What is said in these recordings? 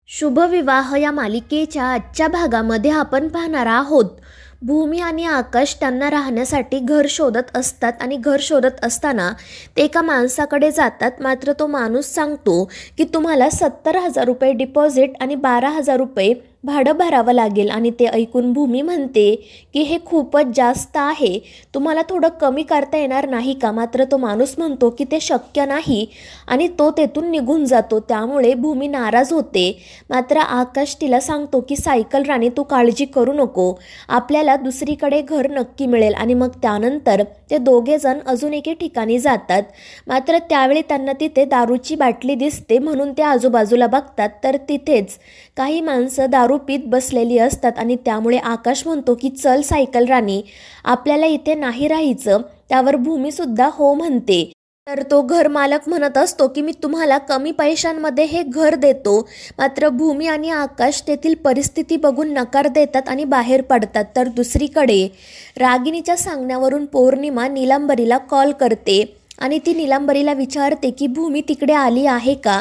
शुभविवाह या मालिकेच्या आजच्या भागामध्ये आपण पाहणार आहोत. भूमी आणि आकाश त्यांना राहण्यासाठी घर शोधत असतात आणि घर शोधत असताना ते एका माणसाकडे जातात. मात्र तो माणूस सांगतो की तुम्हाला 70,000 रुपये डिपॉझिट आणि 12,000 रुपये भाडं भरावं लागेल. आणि ते ऐकून भूमी म्हणते की हे खूपच जास्त आहे, तुम्हाला थोडं कमी करता येणार नाही का? मात्र तो माणूस म्हणतो की ते शक्य नाही आणि तो तेथून निघून जातो. त्यामुळे भूमी नाराज होते. मात्र आकाश तिला सांगतो की सायकल राणी, तू काळजी करू नको, आपल्याला दुसरीकडे घर नक्की मिळेल. आणि मग त्यानंतर ते दोघे जण अजून एके ठिकाणी जातात. मात्र त्यावेळी त्यांना तिथे दारूची बाटली दिसते, म्हणून ते आजूबाजूला बघतात तर तिथेच काही माणसं दारू पीत बसलेली असतात. आणि त्यामुळे आकाश म्हणतो की चल सायकल राणी, आपल्याला इथे नाही राहायचं. त्यावर भूमीसुद्धा हो म्हणते. तर तो घर मालक म्हणत असतो की मी तुम्हाला कमी पैशांमध्ये हे घर देतो. मात्र भूमी आणि आकाश तेथील परिस्थिती बघून नकार देतात आणि बाहेर पडतात. तर दुसरीकडे रागिणीच्या सांगण्यावरून पौर्णिमा नीलांबरीला कॉल करते आणि ती नीलांबरीला विचारते की भूमी तिकडे आली आहे का?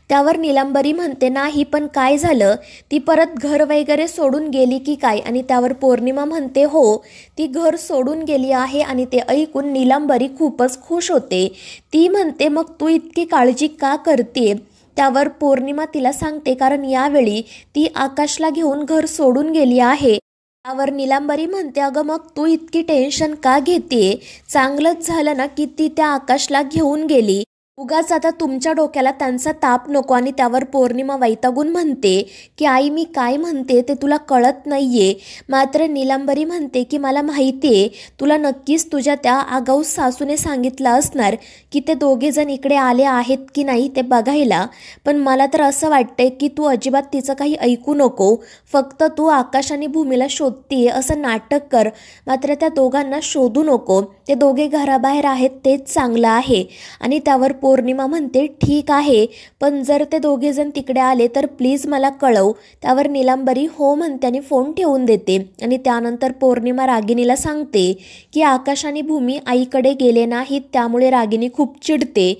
त्यावर नीलांबरी म्हणते नाही, पण काय झालं, ती परत घर वगैरे सोडून गेली की काय? आणि त्यावर पौर्णिमा म्हणते हो, ती घर सोडून गेली आहे. आणि ते ऐकून नीलांबरी खूपच खुश होते. ती म्हणते मग तू इतकी काळजी का करते? त्यावर पौर्णिमा तिला सांगते कारण यावेळी ती आकाशला घेऊन घर सोडून गेली आहे. त्यावर नीलांबरी म्हणते अगं मग तू इतकी टेन्शन का घेते? चांगलंच झालं ना की ती त्या आकाशला घेऊन गेली, उगाच आता तुमच्या डोक्याला त्यांचा ताप नको. आणि त्यावर पौर्णिमा वैतागून म्हणते की आई मी काय म्हणते ते तुला कळत नाहीये. मात्र नीलांबरी म्हणते की मला माहिती आहे, तुला नक्कीच तुझ्या त्या आगाऊ सासूने सांगितलं असणार की ते दोघे जण इकडे आले आहेत की नाही ते बघायला. पण मला तर असं वाटतंय की तू अजिबात तिचं काही ऐकू नको, फक्त तू आकाश आणि भूमीला शोधतीये असं नाटक कर. मात्र त्या दोघांना शोधू नको, ते दोघे घराबाहेर आहेत तेच चांगलं आहे. आणि त्यावर पौर्णिमा म्हणते ठीक आहे, पण जर ते दोघे जण तिकडे आले तर प्लीज मला कळव. त्यावर नीलांबरी हो म्हणते आणि फोन ठेवून देते. आणि त्यानंतर पौर्णिमा रागिणीला सांगते की आकाश आणि भूमी आईकडे गेले नाहीत, त्यामुळे रागिणी खूप चिडते.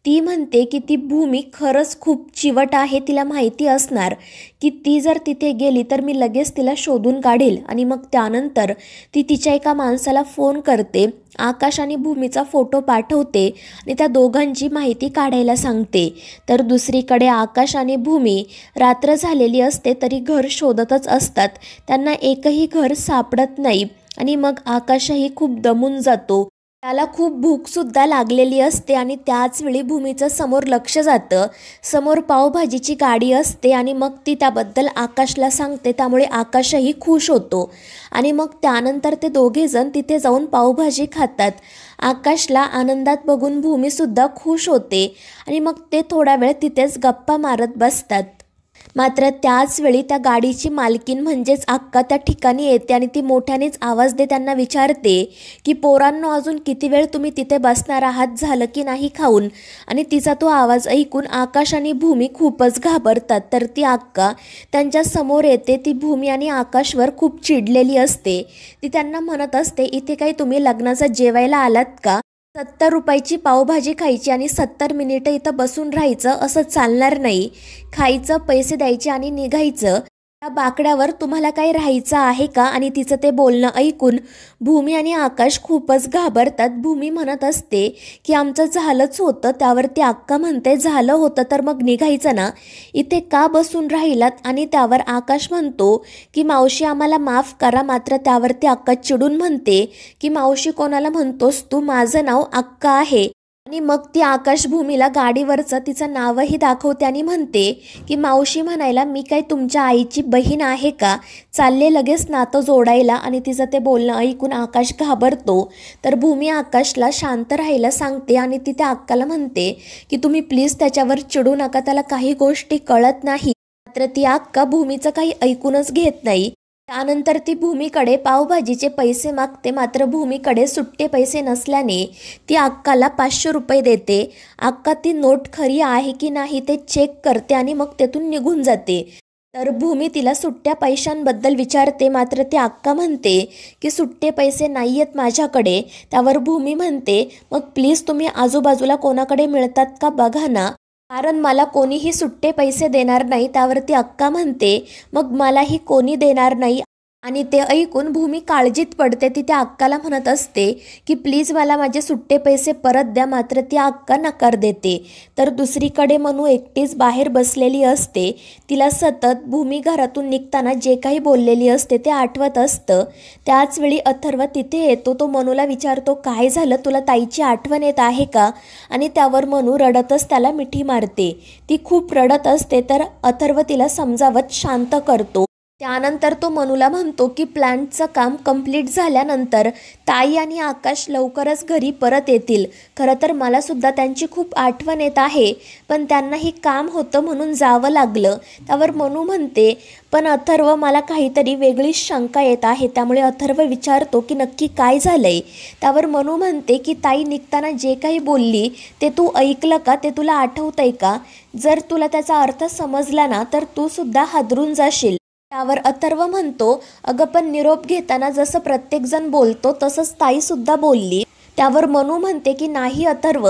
ती म्हणते की ती भूमी खरंच खूप चिवट आहे, तिला माहिती असणार की ती जर तिथे गेली तर मी लगेच तिला शोधून काढेल. आणि मग त्यानंतर ती तिच्या एका माणसाला फोन करते, आकाश आणि भूमीचा फोटो पाठवते आणि त्या दोघांची माहिती काढायला सांगते. तर दुसरीकडे आकाश आणि भूमी रात्र झालेली असते तरी घर शोधतच असतात. त्यांना एकही घर सापडत नाही. आणि मग आकाशही खूप दमून जातो, त्याला खूप भूकसुद्धा लागलेली असते. आणि त्याचवेळी भूमीचं समोर लक्ष जातं, समोर पावभाजीची गाडी असते आणि मग ती त्याबद्दल आकाशला सांगते. त्यामुळे आकाशही खुश होतो. आणि मग त्यानंतर ते दोघे जण तिथे जाऊन पावभाजी खातात. आकाशला आनंदात बघून भूमीसुद्धा खुश होते आणि मग ते थोडा वेळ तिथेच गप्पा मारत बसतात. मात्र त्याच वेळी त्या गाडीची मालकीन म्हणजेच अक्का त्या ठिकाणी येते आणि ती मोठ्यानेच आवाज दे त्यांना विचारते की पोरांनो अजून किती वेळ तुम्ही तिथे बसणार आहात, झालं की नाही खाऊन? आणि तिचा तो आवाज ऐकून आकाश आणि भूमी खूपच घाबरतात. तर ती अक्का त्यांच्या समोर येते. ती भूमी आणि आकाशवर खूप चिडलेली असते. ती त्यांना म्हणत असते इथे काही तुम्ही लग्नाचं जेवायला आलात का? 70 रुपयाची पावभाजी खायची आणि 70 मिनिटं इथं बसून राहायचं असं चालणार नाही. खायचं, पैसे द्यायचे आणि निघायचं. त्या बाकड्यावर तुम्हाला काही राहायचं आहे का? आणि तिचं ते बोलणं ऐकून भूमी आणि आकाश खूपच घाबरतात. भूमी म्हणत असते की आमचं झालंच होतं. त्यावरती अक्का म्हणते झालं होतं तर मग निघायचं ना, इथे का बसून राहिलात? आणि त्यावर आकाश म्हणतो की मावशी आम्हाला माफ करा. मात्र त्यावरती अक्का चिडून म्हणते की मावशी कोणाला म्हणतोस तू, माझं नाव अक्का आहे. आणि मग ती आकाश भूमीला गाडीवरचं तिचं नावही दाखवते आणि म्हणते की मावशी म्हणायला मी काय तुमच्या आईची बहीण आहे का? चालले लगेच नातं जोडायला. आणि तिचं ते बोलणं ऐकून आकाश घाबरतो. तर भूमी आकाशला शांत राहायला सांगते आणि ती त्या अक्काला म्हणते की तुम्ही प्लीज त्याच्यावर चिडू नका, त्याला काही गोष्टी कळत नाही. मात्र ती अक्का भूमीचं काही ऐकूनच घेत नाही. त्यानंतर ती भूमीकडे पावभाजीचे पैसे मागते. मात्र भूमीकडे सुट्टे पैसे नसल्याने ती अक्काला 500 रुपये देते. अक्का ती नोट खरी आहे की नाही ते चेक करते आणि मग तेथून निघून जाते. तर भूमी तिला सुट्ट्या पैशांबद्दल विचारते. मात्र ती अक्का म्हणते की सुट्टे पैसे नाही आहेत माझ्याकडे. त्यावर भूमी म्हणते मग प्लीज तुम्ही आजूबाजूला कोणाकडे मिळतात का बघा ना. कारण मला कोणीही सुट्टे पैसे देणार नाही. त्यावरती अक्का म्हणते मग मलाही कोणी देणार नाही. आणि ते ऐकून भूमी काळजीत पडते. ती त्या अक्काला म्हणत असते की प्लीज मला माझे सुट्टे पैसे परत द्या. मात्र ती अक्का नकार देते. तर दुसरीकडे मनू एकटीच बाहेर बसलेली असते. तिला सतत भूमी घरातून निघताना जे काही बोललेली असते ते आठवत असतं. त्याचवेळी अथर्व तिथे येतो. तो मनूला विचारतो काय झालं, तुला ताईची आठवण येत आहे का? आणि त्यावर मनू रडतच त्याला मिठी मारते. ती खूप रडत असते. तर अथर्व तिला समजावत शांत करतो. त्यानंतर तो मनूला म्हणतो की प्लॅनचं काम कंप्लीट झाल्यानंतर ताई आणि आकाश लवकरच घरी परत येतील. खरं तर मलासुद्धा त्यांची खूप आठवण येत आहे, पण त्यांनाही काम होतं म्हणून जावं लागलं. त्यावर मनू म्हणते पण अथर्व मला काहीतरी वेगळीच शंका येत आहे. त्यामुळे अथर्व विचारतो की नक्की काय झालंय. त्यावर मनू म्हणते की ताई निघताना जे काही बोलली ते तू ऐकलं का, ते तुला आठवतंय का? जर तुला त्याचा अर्थ समजला ना तर तू सुद्धा हादरून जाशील. त्यावर अथर्व म्हणतो अगं पण निरोप घेताना जसं प्रत्येकजण बोलतो तसंच ताईसुद्धा बोलली. त्यावर मनू म्हणते की नाही अथर्व,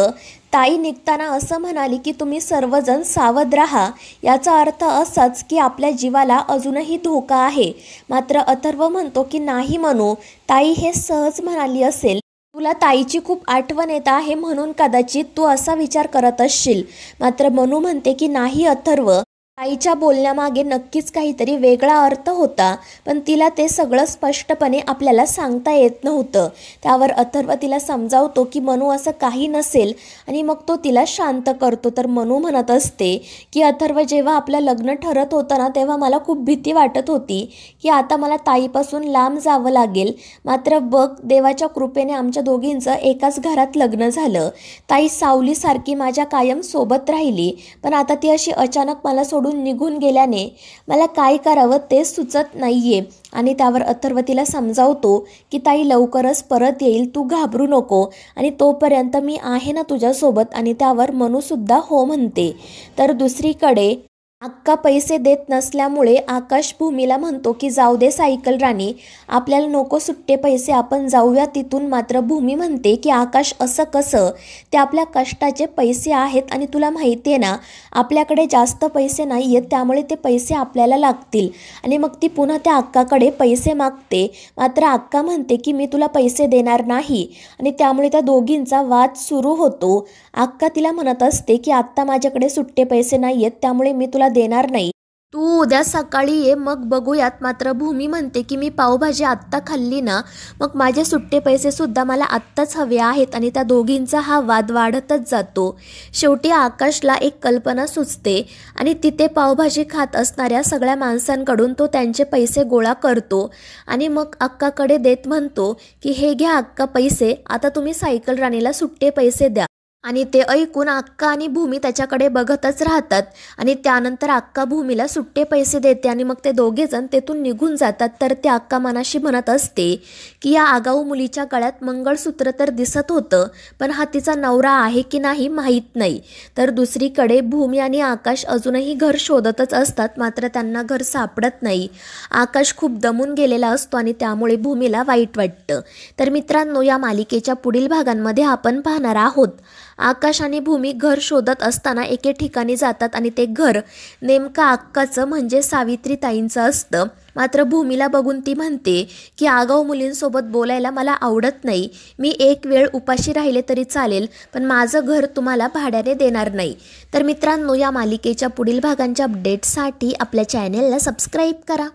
ताई निघताना असं म्हणाली की तुम्ही सर्वजण सावध राहा. याचा अर्थ असाच की आपल्या जीवाला अजूनही धोका आहे. मात्र अथर्व म्हणतो की नाही मनू, ताई हे सहज म्हणाली असेल. तुला ताईची खूप आठवण येत आहे म्हणून कदाचित तू असा विचार करत असशील. मात्र मनू म्हणते की नाही अथर्व, ताईच्या बोलण्यामागे नक्कीच काहीतरी वेगळा अर्थ होता, पण तिला ते सगळं स्पष्टपणे आपल्याला सांगता येत नव्हतं. त्यावर अथर्व तिला समजावतो की मनू असं काही नसेल आणि मग तो तिला शांत करतो. तर मनू म्हणत असते की अथर्व, जेव्हा आपलं लग्न ठरत होतं ना तेव्हा मला खूप भीती वाटत होती की आता मला ताईपासून लांब जावं लागेल. मात्र बघ, देवाच्या कृपेने आमच्या दोघींचं एकाच घरात लग्न झालं. ताई सावलीसारखी माझ्या कायम सोबत राहिली, पण आता ती अशी अचानक मला सोडून निघून गेल्याने मला काय करावं तेच सुचत नाहीये. आणि त्यावर अथर्व तिला समजावतो की ताई लवकरच परत येईल, तू घाबरू नको आणि तोपर्यंत मी आहे ना तुझ्यासोबत. आणि त्यावर मनूसुद्धा हो म्हणते. तर दुसरीकडे अक्का पैसे देत नसल्यामुळे आकाश भूमीला म्हणतो की जाऊ दे सायकल राणी, आपल्याला नको सुट्टे पैसे, आपण जाऊया तिथून. मात्र भूमी म्हणते की आकाश असं कसं, ते आपल्या कष्टाचे पैसे आहेत आणि तुला माहिती आहे ना आपल्याकडे जास्त पैसे नाही आहेत, त्यामुळे ते पैसे आपल्याला लागतील. आणि मग ती पुन्हा त्या अक्काकडे पैसे मागते. मात्र अक्का म्हणते की मी तुला पैसे देणार नाही आणि त्यामुळे त्या दोघींचा वाद सुरू होतो. अक्का तिला म्हणत असते की आत्ता माझ्याकडे सुट्टे पैसे नाही आहेत, त्यामुळे मी तुला देणार नाही, तू उद्या सकाळी ये मग बघूयात. मात्र भूमी म्हणते की मी पावभाजी आत्ता खाल्ली ना, मग माझे सुट्टे पैसेसुद्धा मला आत्ताच हवे आहेत. आणि त्या दोघींचा हा वाद वाढतच जातो. शेवटी आकाशला एक कल्पना सुचते आणि तिथे पावभाजी खात असणाऱ्या सगळ्या माणसांकडून तो त्यांचे पैसे गोळा करतो आणि मग अक्काकडे देत म्हणतो की हे घ्या अक्का पैसे, आता तुम्ही सायकल राणीला सुट्टे पैसे द्या. आणि ते ऐकून अक्का आणि भूमी त्याच्याकडे बघतच राहतात. आणि त्यानंतर अक्का भूमीला सुट्टे पैसे देते आणि मग ते दोघेजण तेथून निघून जातात. तर ते अक्का मनाशी म्हणत असते की या आगाऊ मुलीच्या गळ्यात मंगळसूत्र तर दिसत होतं, पण हा तिचा नवरा आहे की नाही माहीत नाही. तर दुसरीकडे भूमी आणि आकाश अजूनही घर शोधतच असतात. मात्र त्यांना घर सापडत नाही. आकाश खूप दमून गेलेला असतो आणि त्यामुळे भूमीला वाईट वाटतं. तर मित्रांनो, या मालिकेच्या पुढील भागांमध्ये आपण पाहणार आहोत आकाश आणि भूमी घर शोधत असताना एके ठिकाणी जातात आणि ते घर नेमकं अक्काचं म्हणजे सावित्रीताईंचं असतं. मात्र भूमीला बघून ती म्हणते की आगाऊ मुलींसोबत बोलायला मला आवडत नाही, मी एक वेळ उपाशी राहिले तरी चालेल, पण माझं घर तुम्हाला भाड्याने देणार नाही. तर मित्रांनो, या मालिकेच्या पुढील भागांच्या अपडेटसाठी आपल्या चॅनेलला सबस्क्राईब करा.